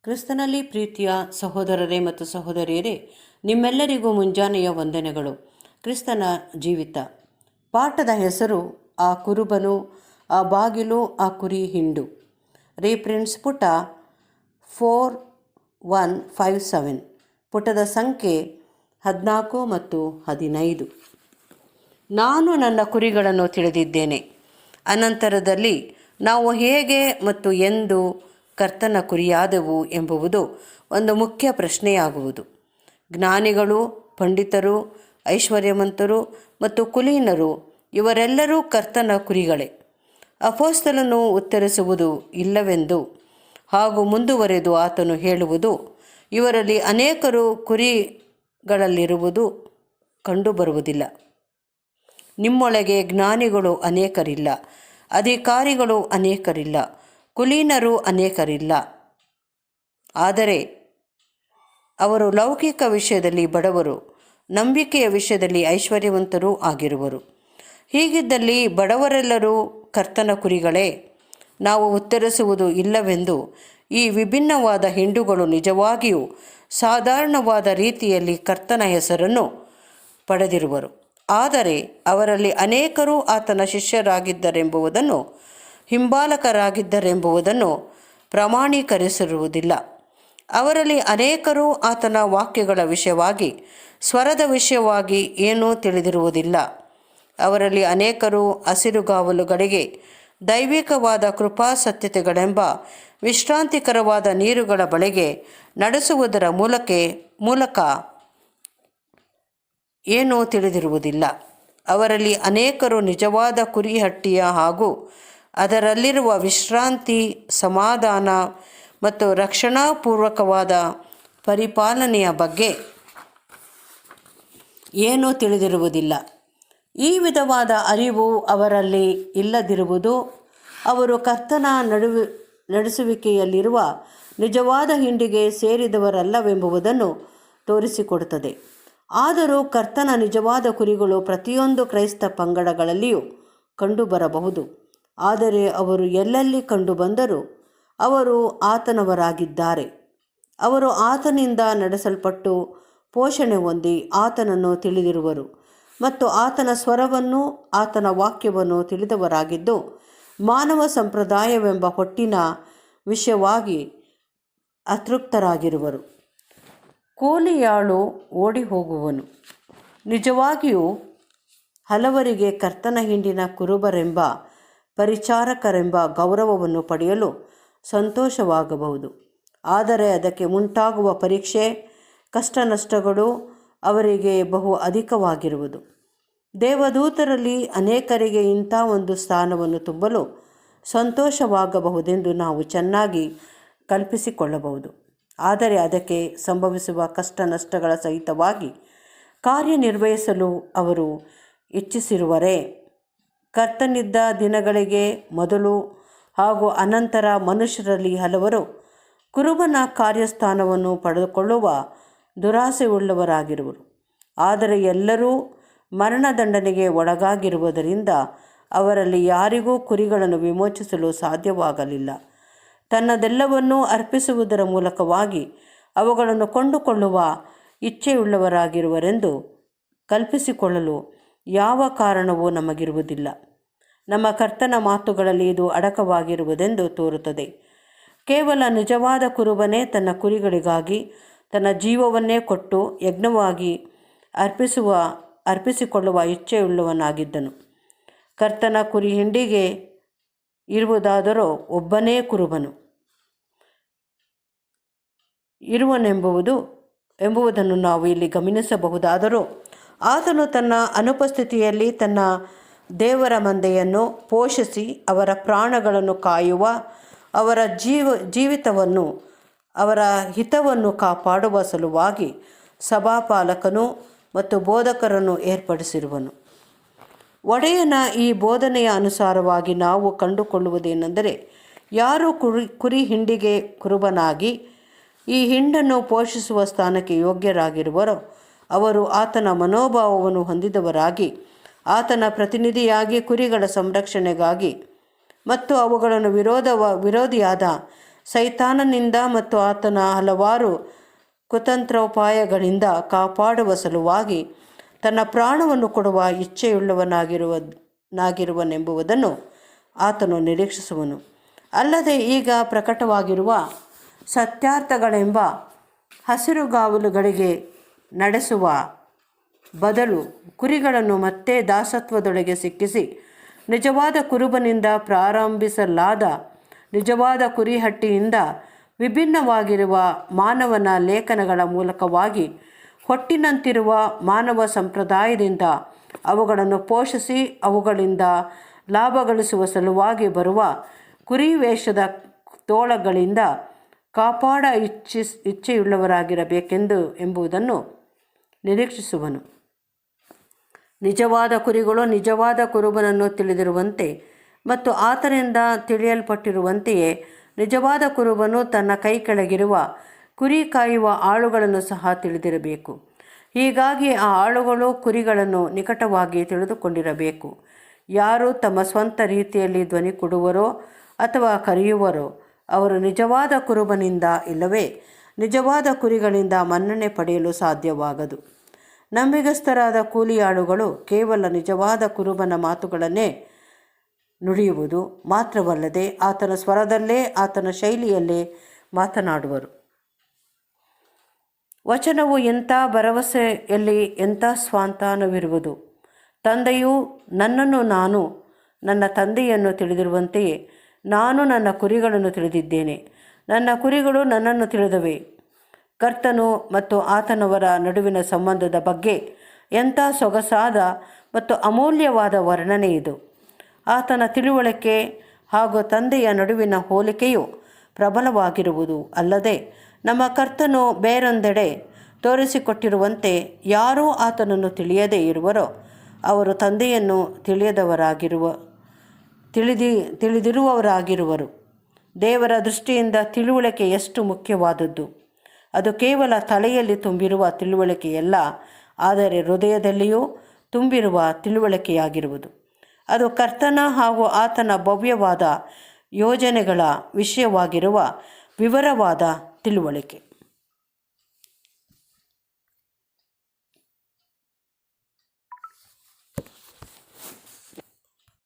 ಕ್ರಿಸ್ತನಲ್ಲಿ ಪ್ರೀತಿಯ ಸಹೋದರರೇ ಮತ್ತು ಸಹೋದರಿಯರೇ, ನಿಮ್ಮೆಲ್ಲರಿಗೂ ಮುಂಜಾನೆಯ ವಂದನೆಗಳು. ಕ್ರಿಸ್ತನ ಜೀವಿತ ಪಾಠದ ಹೆಸರು ಆ ಕುರುಬನು, ಆ ಬಾಗಿಲು, ಆ ಕುರಿ ಹಿಂಡು. ರೀಪ್ರಿಂಟ್ಸ್ ಪುಟ 4157, ಪುಟದ ಸಂಖ್ಯೆ 14 ಮತ್ತು 15. ನಾನು ನನ್ನ ಕುರಿಗಳನ್ನು ತಿಳಿದಿದ್ದೇನೆ. ಅನಂತರದಲ್ಲಿ ನಾವು ಹೇಗೆ ಮತ್ತು ಎಂದು ಕರ್ತನ ಕುರಿಯಾದೆವು ಎಂಬುದು ಒಂದು ಮುಖ್ಯ ಪ್ರಶ್ನೆಯಾಗುವುದು. ಜ್ಞಾನಿಗಳು, ಪಂಡಿತರು, ಐಶ್ವರ್ಯವಂತರು ಮತ್ತು ಕುಲೀನರು ಇವರೆಲ್ಲರೂ ಕರ್ತನ ಕುರಿಗಳೇ. ಅಪೊಸ್ತಲನು ಉತ್ತರಿಸುವುದು ಇಲ್ಲವೆಂದು ಹಾಗೂ ಮುಂದುವರೆದು ಆತನು ಹೇಳುವುದು, ಇವರಲ್ಲಿ ಅನೇಕರು ಕುರಿಗಳಲ್ಲಿರುವುದು ಕಂಡುಬರುವುದಿಲ್ಲ. ನಿಮ್ಮೊಳಗೆ ಜ್ಞಾನಿಗಳು ಅನೇಕರಿಲ್ಲ, ಅಧಿಕಾರಿಗಳು ಅನೇಕರಿಲ್ಲ, ಕುಲೀನರು ಅನೇಕರಿಲ್ಲ. ಆದರೆ ಅವರು ಲೌಕಿಕ ವಿಷಯದಲ್ಲಿ ಬಡವರು, ನಂಬಿಕೆಯ ವಿಷಯದಲ್ಲಿ ಐಶ್ವರ್ಯವಂತರೂ ಆಗಿರುವರು. ಹೀಗಿದ್ದಲ್ಲಿ ಬಡವರೆಲ್ಲರೂ ಕರ್ತನ ಕುರಿಗಳೇ. ನಾವು ಉತ್ತರಿಸುವುದು ಇಲ್ಲವೆಂದು ಈ ವಿಭಿನ್ನವಾದ ಹಿಂಡುಗಳು ನಿಜವಾಗಿಯೂ ಸಾಧಾರಣವಾದ ರೀತಿಯಲ್ಲಿ ಕರ್ತನ ಹೆಸರನ್ನು ಪಡೆದಿರುವರು. ಆದರೆ ಅವರಲ್ಲಿ ಅನೇಕರು ಆತನ ಶಿಷ್ಯರಾಗಿದ್ದರೆಂಬುದನ್ನು, ಹಿಂಬಾಲಕರಾಗಿದ್ದರೆಂಬುದನ್ನು ಪ್ರಮಾಣೀಕರಿಸಿರುವುದಿಲ್ಲ. ಅವರಲ್ಲಿ ಅನೇಕರು ಆತನ ವಾಕ್ಯಗಳ ವಿಷಯವಾಗಿ, ಸ್ವರದ ವಿಷಯವಾಗಿ ಏನೂ ತಿಳಿದಿರುವುದಿಲ್ಲ. ಅವರಲ್ಲಿ ಅನೇಕರು ಹಸಿರುಗಾವಲುಗಳಿಗೆ, ದೈವಿಕವಾದ ಕೃಪಾಸತ್ಯತೆಗಳೆಂಬ ವಿಶ್ರಾಂತಿಕರವಾದ ನೀರುಗಳ ಬಳಿಗೆ ನಡೆಸುವುದರ ಮೂಲಕ ಏನೂ ತಿಳಿದಿರುವುದಿಲ್ಲ. ಅವರಲ್ಲಿ ಅನೇಕರು ನಿಜವಾದ ಕುರಿಹಟ್ಟಿಯ ಹಾಗೂ ಅದರಲ್ಲಿರುವ ವಿಶ್ರಾಂತಿ, ಸಮಾಧಾನ ಮತ್ತು ರಕ್ಷಣಾಪೂರ್ವಕವಾದ ಪರಿಪಾಲನೆಯ ಬಗ್ಗೆ ಏನೂ ತಿಳಿದಿರುವುದಿಲ್ಲ. ಈ ವಿಧವಾದ ಅರಿವು ಅವರಲ್ಲಿ ಇಲ್ಲದಿರುವುದು ಅವರು ಕರ್ತನ ನಡೆಸುವಿಕೆಯಲ್ಲಿರುವ ನಿಜವಾದ ಹಿಂಡಿಗೆ ಸೇರಿದವರಲ್ಲವೆಂಬುದನ್ನು ತೋರಿಸಿಕೊಡುತ್ತದೆ. ಆದರೂ ಕರ್ತನ ನಿಜವಾದ ಕುರಿಗಳು ಪ್ರತಿಯೊಂದು ಕ್ರೈಸ್ತ ಪಂಗಡಗಳಲ್ಲಿಯೂ ಕಂಡುಬರಬಹುದು. ಆದರೆ ಅವರು ಎಲ್ಲೆಲ್ಲಿ ಕಂಡುಬಂದರೂ ಅವರು ಆತನವರಾಗಿದ್ದಾರೆ. ಅವರು ಆತನಿಂದ ನಡೆಸಲ್ಪಟ್ಟು ಪೋಷಣೆ ಹೊಂದಿ ಆತನನ್ನು ತಿಳಿದಿರುವರು ಮತ್ತು ಆತನ ಸ್ವರವನ್ನು, ಆತನ ವಾಕ್ಯವನ್ನು ತಿಳಿದವರಾಗಿದ್ದು, ಮಾನವ ಸಂಪ್ರದಾಯವೆಂಬ ಹೊಟ್ಟಿನ ವಿಷಯವಾಗಿ ಅತೃಪ್ತರಾಗಿರುವರು. ಕೂಲಿಯಾಳು ಓಡಿ ಹೋಗುವನು. ನಿಜವಾಗಿಯೂ ಹಲವರಿಗೆ ಕರ್ತನ ಹಿಂಡಿನ ಕುರುಬರೆಂಬ, ಪರಿಚಾರಕರೆಂಬ ಗೌರವವನ್ನು ಪಡೆಯಲು ಸಂತೋಷವಾಗಬಹುದು. ಆದರೆ ಅದಕ್ಕೆ ಉಂಟಾಗುವ ಪರೀಕ್ಷೆ, ಕಷ್ಟ ನಷ್ಟಗಳು ಅವರಿಗೆ ಬಹು ಅಧಿಕವಾಗಿರುವುದು. ದೇವದೂತರಲ್ಲಿ ಅನೇಕರಿಗೆ ಇಂಥ ಒಂದು ಸ್ಥಾನವನ್ನು ತುಂಬಲು ಸಂತೋಷವಾಗಬಹುದೆಂದು ನಾವು ಚೆನ್ನಾಗಿ ಕಲ್ಪಿಸಿಕೊಳ್ಳಬಹುದು. ಆದರೆ ಅದಕ್ಕೆ ಸಂಭವಿಸುವ ಕಷ್ಟ ನಷ್ಟಗಳ ಸಹಿತವಾಗಿ ಕಾರ್ಯನಿರ್ವಹಿಸಲು ಅವರು ಇಚ್ಛಿಸಿರುವರೇ? ಕರ್ತನಿದ್ದ ದಿನಗಳಿಗೆ ಮೊದಲು ಹಾಗೂ ಅನಂತರ ಮನುಷ್ಯರಲ್ಲಿ ಹಲವರು ಕುರುಬನ ಕಾರ್ಯಸ್ಥಾನವನ್ನು ಪಡೆದುಕೊಳ್ಳುವ ದುರಾಸೆಯುಳ್ಳವರಾಗಿರುವರು. ಆದರೆ ಎಲ್ಲರೂ ಮರಣದಂಡನೆಗೆ ಒಳಗಾಗಿರುವುದರಿಂದ ಅವರಲ್ಲಿ ಯಾರಿಗೂ ಕುರಿಗಳನ್ನು ವಿಮೋಚಿಸಲು ಸಾಧ್ಯವಾಗಲಿಲ್ಲ. ತನ್ನದೆಲ್ಲವನ್ನೂ ಅರ್ಪಿಸುವುದರ ಮೂಲಕವಾಗಿ ಅವುಗಳನ್ನು ಕೊಂಡುಕೊಳ್ಳುವ ಇಚ್ಛೆಯುಳ್ಳವರಾಗಿರುವರೆಂದು ಕಲ್ಪಿಸಿಕೊಳ್ಳಲು ಯಾವ ಕಾರಣವೂ ನಮಗಿರುವುದಿಲ್ಲ. ನಮ್ಮ ಕರ್ತನ ಮಾತುಗಳಲ್ಲಿ ಇದು ಅಡಕವಾಗಿರುವುದೆಂದು ತೋರುತ್ತದೆ. ಕೇವಲ ನಿಜವಾದ ಕುರುಬನೇ ತನ್ನ ಕುರಿಗಳಿಗಾಗಿ ತನ್ನ ಜೀವವನ್ನೇ ಕೊಟ್ಟು ಯಜ್ಞವಾಗಿ ಅರ್ಪಿಸಿಕೊಳ್ಳುವ ಇಚ್ಛೆಯುಳ್ಳವನಾಗಿದ್ದನು. ಕರ್ತನ ಕುರಿ ಹಿಂಡಿಗೆ ಇರುವುದಾದರೂ ಒಬ್ಬನೇ ಕುರುಬನು ಎಂಬುದನ್ನು ನಾವು ಇಲ್ಲಿ ಗಮನಿಸಬಹುದಾದರೂ, ಆತನು ತನ್ನ ಅನುಪಸ್ಥಿತಿಯಲ್ಲಿ ತನ್ನ ದೇವರ ಮಂದೆಯನ್ನು ಪೋಷಿಸಿ ಅವರ ಪ್ರಾಣಗಳನ್ನು ಕಾಯುವ, ಅವರ ಜೀವಿತವನ್ನು, ಅವರ ಹಿತವನ್ನು ಕಾಪಾಡುವ ಸಲುವಾಗಿ ಸಭಾಪಾಲಕನು ಮತ್ತು ಬೋಧಕರನ್ನು ಏರ್ಪಡಿಸಿರುವನು. ಒಡೆಯನ ಈ ಬೋಧನೆಯ ಅನುಸಾರವಾಗಿ ನಾವು ಕಂಡುಕೊಳ್ಳುವುದೇನೆಂದರೆ, ಯಾರು ಕುರಿ ಹಿಂಡಿಗೆ ಕುರುಬನಾಗಿ ಈ ಹಿಂಡನ್ನು ಪೋಷಿಸುವ ಸ್ಥಾನಕ್ಕೆ ಯೋಗ್ಯರಾಗಿರುವರೋ ಅವರು ಆತನ ಮನೋಭಾವವನ್ನು ಹೊಂದಿದವರಾಗಿ, ಆತನ ಪ್ರತಿನಿಧಿಯಾಗಿ ಕುರಿಗಳ ಸಂರಕ್ಷಣೆಗಾಗಿ ಮತ್ತು ಅವುಗಳನ್ನು ವಿರೋಧಿಯಾದ ಸೈತಾನನಿಂದ ಮತ್ತು ಆತನ ಹಲವಾರು ಕುತಂತ್ರೋಪಾಯಗಳಿಂದ ಕಾಪಾಡುವ ಸಲುವಾಗಿ ತನ್ನ ಪ್ರಾಣವನ್ನು ಕೊಡುವ ಇಚ್ಛೆಯುಳ್ಳವನಾಗಿರುವನೆಂಬುದನ್ನು ಆತನು ನಿರೀಕ್ಷಿಸುವನು. ಅಲ್ಲದೆ ಈಗ ಪ್ರಕಟವಾಗಿರುವ ಸತ್ಯಾರ್ಥಗಳೆಂಬ ಹಸಿರುಗಾವಲುಗಳಿಗೆ ನಡೆಸುವ ಬದಲು ಕುರಿಗಳನ್ನು ಮತ್ತೆ ದಾಸತ್ವದೊಳಗೆ ಸಿಕ್ಕಿಸಿ ನಿಜವಾದ ಕುರುಬನಿಂದ ಪ್ರಾರಂಭಿಸಲಾದ ನಿಜವಾದ ಕುರಿಹಟ್ಟಿಯಿಂದ ವಿಭಿನ್ನವಾಗಿರುವ ಮಾನವನ ಲೇಖನಗಳ ಮೂಲಕವಾಗಿ ಹೊಟ್ಟಿನಂತಿರುವ ಮಾನವ ಸಂಪ್ರದಾಯದಿಂದ ಅವುಗಳನ್ನು ಪೋಷಿಸಿ ಅವುಗಳಿಂದ ಲಾಭ ಗಳಿಸುವ ಸಲುವಾಗಿ ಬರುವ ಕುರಿವೇಷದ ತೋಳಗಳಿಂದ ಕಾಪಾಡ ಎಂಬುದನ್ನು ನಿರೀಕ್ಷಿಸುವನು. ನಿಜವಾದ ಕುರಿಗಳು ನಿಜವಾದ ಕುರುಬನನ್ನು ತಿಳಿದಿರುವಂತೆ ಮತ್ತು ಆತನಿಂದ ತಿಳಿಯಲ್ಪಟ್ಟಿರುವಂತೆಯೇ ನಿಜವಾದ ಕುರುಬನು ತನ್ನ ಕೈ ಕೆಳಗಿರುವ ಕುರಿ ಕಾಯುವ ಆಳುಗಳನ್ನು ಸಹ ತಿಳಿದಿರಬೇಕು. ಹೀಗಾಗಿ ಆ ಆಳುಗಳು ಕುರಿಗಳನ್ನು ನಿಕಟವಾಗಿ ತಿಳಿದುಕೊಂಡಿರಬೇಕು. ಯಾರು ತಮ್ಮ ಸ್ವಂತ ರೀತಿಯಲ್ಲಿ ಧ್ವನಿ ಕೊಡುವರೋ ಅಥವಾ ಕರೆಯುವರೋ ಅವರು ನಿಜವಾದ ಕುರುಬನಿಂದ ಇಲ್ಲವೇ ನಿಜವಾದ ಕುರಿಗಳಿಂದ ಮನ್ನಣೆ ಪಡೆಯಲು ಸಾಧ್ಯವಾಗದು. ನಂಬಿಗಸ್ತರಾದ ಕೂಲಿಯಾಳುಗಳು ಕೇವಲ ನಿಜವಾದ ಕುರುಬನ ಮಾತುಗಳನ್ನೇ ನುಡಿಯುವುದು ಮಾತ್ರವಲ್ಲದೆ ಆತನ ಸ್ವರದಲ್ಲೇ ಆತನ ಶೈಲಿಯಲ್ಲೇ ಮಾತನಾಡುವರು. ವಚನವು ಎಂಥ ಭರವಸೆಯಲ್ಲಿ ಎಂಥ ಸ್ವಾಂತನವಿರುವುದು. ತಂದೆಯು ನನ್ನನ್ನು ನಾನು ನನ್ನ ತಂದೆಯನ್ನು ತಿಳಿದಿರುವಂತೆಯೇ ನಾನು ನನ್ನ ಕುರಿಗಳನ್ನು ತಿಳಿದಿದ್ದೇನೆ. ನನ್ನ ಕುರಿಗಳು ನನ್ನನ್ನು ತಿಳಿದವೆ. ಕರ್ತನು ಮತ್ತು ಆತನವರ ನಡುವಿನ ಸಂಬಂಧದ ಬಗ್ಗೆ ಎಂಥ ಸೊಗಸಾದ ಮತ್ತು ಅಮೂಲ್ಯವಾದ ವರ್ಣನೆ ಇದು. ಆತನ ತಿಳುವಳಿಕೆ ಹಾಗೂ ತಂದೆಯ ನಡುವಿನ ಹೋಲಿಕೆಯು ಪ್ರಬಲವಾಗಿರುವುದು ಅಲ್ಲದೆ ನಮ್ಮ ಕರ್ತನು ಬೇರೊಂದೆಡೆ ತೋರಿಸಿಕೊಟ್ಟಿರುವಂತೆ ಯಾರೂ ಆತನನ್ನು ತಿಳಿಯದೇ ಇರುವರೋ ಅವರು ತಂದೆಯನ್ನು ತಿಳಿದಿರುವವರಾಗಿರುವರು. ದೇವರ ದೃಷ್ಟಿಯಿಂದ ತಿಳುವಳಿಕೆ ಎಷ್ಟು ಮುಖ್ಯವಾದದ್ದು. ಅದು ಕೇವಲ ತಲೆಯಲ್ಲಿ ತುಂಬಿರುವ ತಿಳುವಳಿಕೆಯಲ್ಲ, ಆದರೆ ಹೃದಯದಲ್ಲಿಯೂ ತುಂಬಿರುವ ತಿಳುವಳಿಕೆಯಾಗಿರುವುದು. ಅದು ಕರ್ತನ ಹಾಗೂ ಆತನ ಭವ್ಯವಾದ ಯೋಜನೆಗಳ ವಿಷಯವಾಗಿರುವ ವಿವರವಾದ ತಿಳುವಳಿಕೆ.